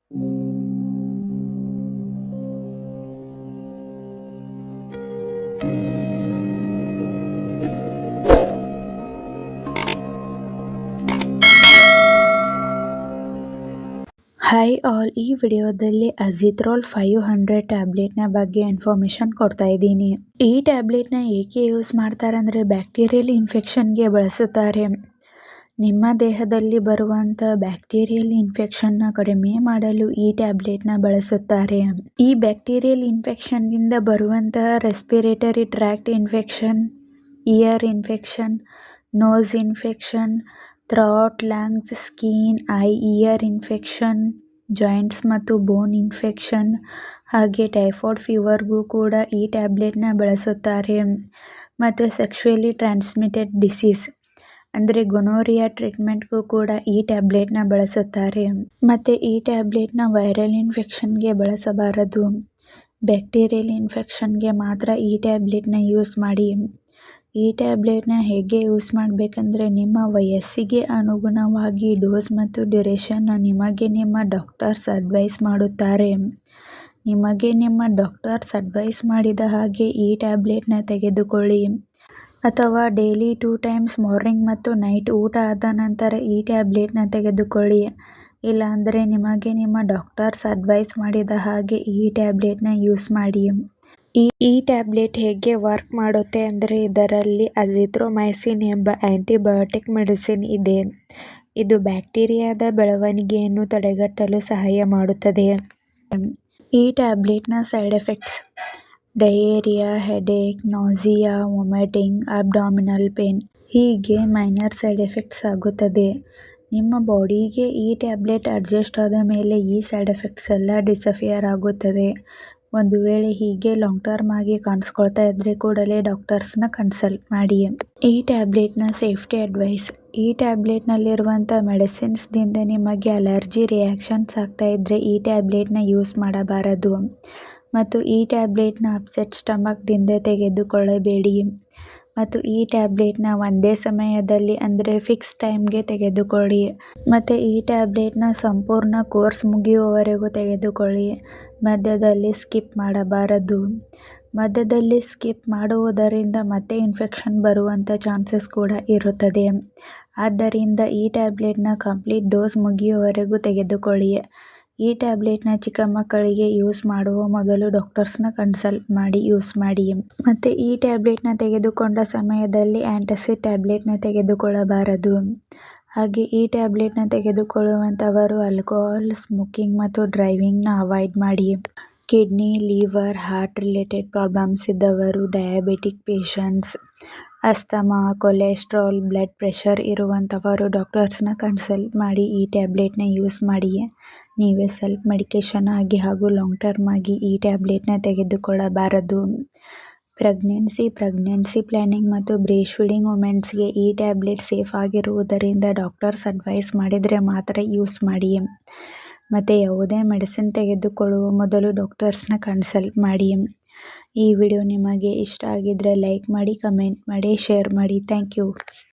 Hi all, ಈ ವಿಡಿಯೋದಲ್ಲಿ ಅಜಿಥ್ರೋಲ್ 500 ಟ್ಯಾಬ್ಲೆಟ್ನ ಬಗ್ಗೆ ಇನ್ಫಾರ್ಮೇಷನ್ ಕೊಡ್ತಾ ಇದ್ದೀನಿ. ಈ ಟ್ಯಾಬ್ಲೆಟ್ನ ಏಕೆ ಯೂಸ್ ಮಾಡ್ತಾರೆ ಅಂದರೆ ಬ್ಯಾಕ್ಟೀರಿಯಲ್ ಇನ್ಫೆಕ್ಷನ್ಗೆ ಬಳಸುತ್ತಾರೆ. ನಿಮ್ಮ ದೇಹದಲ್ಲಿ ಬರುವಂಥ ಬ್ಯಾಕ್ಟೀರಿಯಲ್ ಇನ್ಫೆಕ್ಷನ್ನ ಕಡಿಮೆ ಮಾಡಲು ಈ ಟ್ಯಾಬ್ಲೆಟ್ನ ಬಳಸುತ್ತಾರೆ. ಈ ಬ್ಯಾಕ್ಟೀರಿಯಲ್ ಇನ್ಫೆಕ್ಷನ್ನಿಂದ ಬರುವಂತಹ respiratory tract infection, ear infection, nose infection, throat, lungs, skin, eye, ear infection, joints ಮತ್ತು ಬೋನ್ ಇನ್ಫೆಕ್ಷನ್ ಹಾಗೆ ಟೈಫಾಯ್ಡ್ ಫೀವರ್ಗೂ ಕೂಡ ಈ ಟ್ಯಾಬ್ಲೆಟ್ನ ಬಳಸುತ್ತಾರೆ. ಮತ್ತು ಸೆಕ್ಷುಯಲಿ ಟ್ರಾನ್ಸ್ಮಿಟೆಡ್ ಡಿಸೀಸ್ ಅಂದರೆ ಗೊನೋರಿಯಾ ಟ್ರೀಟ್ಮೆಂಟ್ಗೂ ಕೂಡ ಈ ಟ್ಯಾಬ್ಲೆಟ್ನ ಬಳಸುತ್ತಾರೆ. ಮತ್ತು ಈ ಟ್ಯಾಬ್ಲೆಟ್ನ ವೈರಲ್ ಇನ್ಫೆಕ್ಷನ್ಗೆ ಬಳಸಬಾರದು, ಬ್ಯಾಕ್ಟೀರಿಯಲ್ ಇನ್ಫೆಕ್ಷನ್ಗೆ ಮಾತ್ರ ಈ ಟ್ಯಾಬ್ಲೆಟ್ನ ಯೂಸ್ ಮಾಡಿ. ಈ ಟ್ಯಾಬ್ಲೆಟ್ನ ಹೇಗೆ ಯೂಸ್ ಮಾಡಬೇಕಂದ್ರೆ ನಿಮ್ಮ ವಯಸ್ಸಿಗೆ ಅನುಗುಣವಾಗಿ ಡೋಸ್ ಮತ್ತು ಡ್ಯೂರೇಷನ್ನ ನಿಮಗೆ ನಿಮ್ಮ ಡಾಕ್ಟರ್ಸ್ ಅಡ್ವೈಸ್ ಮಾಡುತ್ತಾರೆ. ನಿಮಗೆ ನಿಮ್ಮ ಡಾಕ್ಟರ್ಸ್ ಅಡ್ವೈಸ್ ಮಾಡಿದ ಹಾಗೆ ಈ ಟ್ಯಾಬ್ಲೆಟ್ನ ತೆಗೆದುಕೊಳ್ಳಿ. ಅಥವಾ ಡೈಲಿ 2 ಟೈಮ್ಸ್ ಮಾರ್ನಿಂಗ್ ಮತ್ತು ನೈಟ್ ಊಟ ಆದ ನಂತರ ಈ ಟ್ಯಾಬ್ಲೆಟ್ನ ತೆಗೆದುಕೊಳ್ಳಿ. ಇಲ್ಲಾಂದರೆ ನಿಮಗೆ ನಿಮ್ಮ ಡಾಕ್ಟರ್ಸ್ ಅಡ್ವೈಸ್ ಮಾಡಿದ ಹಾಗೆ ಈ ಟ್ಯಾಬ್ಲೆಟ್ನ ಯೂಸ್ ಮಾಡಿ. ಈ ಟ್ಯಾಬ್ಲೆಟ್ ಹೇಗೆ ವರ್ಕ್ ಮಾಡುತ್ತೆ ಅಂದರೆ ಇದರಲ್ಲಿ ಅಜಿಥ್ರೊಮೈಸಿನ್ ಎಂಬ ಆಂಟಿಬಯೋಟಿಕ್ ಮೆಡಿಸಿನ್ ಇದೆ. ಇದು ಬ್ಯಾಕ್ಟೀರಿಯಾದ ಬೆಳವಣಿಗೆಯನ್ನು ತಡೆಗಟ್ಟಲು ಸಹಾಯ ಮಾಡುತ್ತದೆ. ಈ ಟ್ಯಾಬ್ಲೆಟ್ನ side effects diarrhoea, headache, nausea, vomiting, abdominal pain ಹೀಗೆ ಮೈನರ್ ಸೈಡ್ ಎಫೆಕ್ಟ್ಸ್ ಆಗುತ್ತದೆ. ನಿಮ್ಮ ಬಾಡಿಗೆ ಈ ಟ್ಯಾಬ್ಲೆಟ್ ಅಡ್ಜಸ್ಟ್ ಆದ ಮೇಲೆ ಈ ಸೈಡ್ ಎಫೆಕ್ಟ್ಸ್ ಎಲ್ಲ ಡಿಸಪಿಯರ್ ಆಗುತ್ತದೆ. ಒಂದು ವೇಳೆ ಹೀಗೆ ಲಾಂಗ್ ಟರ್ಮ್ ಆಗಿ ಕಾಣಿಸ್ಕೊಳ್ತಾ ಇದ್ರೆ ಕೂಡಲೇ ಡಾಕ್ಟರ್ಸ್ನ ಕನ್ಸಲ್ಟ್ ಮಾಡಿ. ಈ ಟ್ಯಾಬ್ಲೆಟ್ನ ಸೇಫ್ಟಿ ಅಡ್ವೈಸ್: ಈ ಟ್ಯಾಬ್ಲೆಟ್ನಲ್ಲಿರುವಂಥ ಮೆಡಿಸಿನ್ಸ್ದಿಂದ ನಿಮಗೆ ಅಲರ್ಜಿ ರಿಯಾಕ್ಷನ್ಸ್ ಆಗ್ತಾ ಇದ್ರೆ ಈ ಟ್ಯಾಬ್ಲೆಟ್ನ ಯೂಸ್ ಮಾಡಬಾರದು. ಮತ್ತು ಈ ಟ್ಯಾಬ್ಲೆಟ್ನ ಅಪ್ಸೆಟ್ ಸ್ಟಮಕ್ದಿಂದ ತೆಗೆದುಕೊಳ್ಳಬೇಡಿ. ಮತ್ತು ಈ ಟ್ಯಾಬ್ಲೆಟ್ನ ಒಂದೇ ಸಮಯದಲ್ಲಿ ಅಂದರೆ ಫಿಕ್ಸ್ ಟೈಮ್ಗೆ ತೆಗೆದುಕೊಳ್ಳಿ. ಮತ್ತು ಈ ಟ್ಯಾಬ್ಲೆಟ್ನ ಸಂಪೂರ್ಣ ಕೋರ್ಸ್ ಮುಗಿಯುವವರೆಗೂ ತೆಗೆದುಕೊಳ್ಳಿ. ಮಧ್ಯದಲ್ಲಿ ಸ್ಕಿಪ್ ಮಾಡಬಾರದು. ಮಧ್ಯದಲ್ಲಿ ಸ್ಕಿಪ್ ಮಾಡುವುದರಿಂದ ಮತ್ತೆ ಇನ್ಫೆಕ್ಷನ್ ಬರುವಂಥ ಚಾನ್ಸಸ್ ಕೂಡ ಇರುತ್ತದೆ. ಆದ್ದರಿಂದ ಈ ಟ್ಯಾಬ್ಲೆಟ್ನ ಕಂಪ್ಲೀಟ್ ಡೋಸ್ ಮುಗಿಯುವವರೆಗೂ ತೆಗೆದುಕೊಳ್ಳಿ. ಈ ಟ್ಯಾಬ್ಲೆಟ್ನ ಚಿಕ್ಕ ಮಕ್ಕಳಿಗೆ ಯೂಸ್ ಮಾಡುವ ಮೊದಲು ಡಾಕ್ಟರ್ಸ್ನ ಕನ್ಸಲ್ಟ್ ಮಾಡಿ ಯೂಸ್ ಮಾಡಿ. ಮತ್ತು ಈ ಟ್ಯಾಬ್ಲೆಟ್ನ ತೆಗೆದುಕೊಂಡ ಸಮಯದಲ್ಲಿ ಆ್ಯಂಟಾಸಿಡ್ ಟ್ಯಾಬ್ಲೆಟ್ನ ತೆಗೆದುಕೊಳ್ಳಬಾರದು. ಹಾಗೆ ಈ ಟ್ಯಾಬ್ಲೆಟ್ನ ತೆಗೆದುಕೊಳ್ಳುವಂಥವರು ಆಲ್ಕೋಹಾಲ್, ಸ್ಮೋಕಿಂಗ್ ಮತ್ತು ಡ್ರೈವಿಂಗ್ನ ಅವಾಯ್ಡ್ ಮಾಡಿ. Kidney, liver, heart related problems ಇದ್ದವರು, diabetic patients, asthma, cholesterol, blood pressure ಇರುವಂಥವರು ಡಾಕ್ಟರ್ಸ್ನ ಕನ್ಸಲ್ಟ್ ಮಾಡಿ ಈ ಟ್ಯಾಬ್ಲೆಟ್ನ ಯೂಸ್ ಮಾಡಿ. ನೀವೇ ಸೆಲ್ಫ್ ಮೆಡಿಕೇಷನ್ ಆಗಿ ಹಾಗೂ ಲಾಂಗ್ ಟರ್ಮ್ ಆಗಿ ಈ ಟ್ಯಾಬ್ಲೆಟ್ನ ತೆಗೆದುಕೊಳ್ಳಬಾರದು. ಪ್ರೆಗ್ನೆನ್ಸಿ ಪ್ಲಾನಿಂಗ್ ಮತ್ತು ಬ್ರೇಸ್ಟ್ ಫೀಡಿಂಗ್ ವುಮೆನ್ಸ್ಗೆ ಈ ಟ್ಯಾಬ್ಲೆಟ್ ಸೇಫ್ ಆಗಿರುವುದರಿಂದ ಡಾಕ್ಟರ್ಸ್ ಅಡ್ವೈಸ್ ಮಾಡಿದರೆ ಮಾತ್ರ ಯೂಸ್ ಮಾಡಿ. ಮತ್ತು ಯಾವುದೇ ಮೆಡಿಸಿನ್ ತೆಗೆದುಕೊಳ್ಳುವ ಮೊದಲು ಡಾಕ್ಟರ್ಸ್ನ ಕನ್ಸಲ್ಟ್ ಮಾಡಿ. ಈ ವಿಡಿಯೋ ನಿಮಗೆ ಇಷ್ಟ ಆಗಿದ್ರೆ ಲೈಕ್ ಮಾಡಿ, ಕಮೆಂಟ್ ಮಾಡಿ, ಶೇರ್ ಮಾಡಿ. Thank you.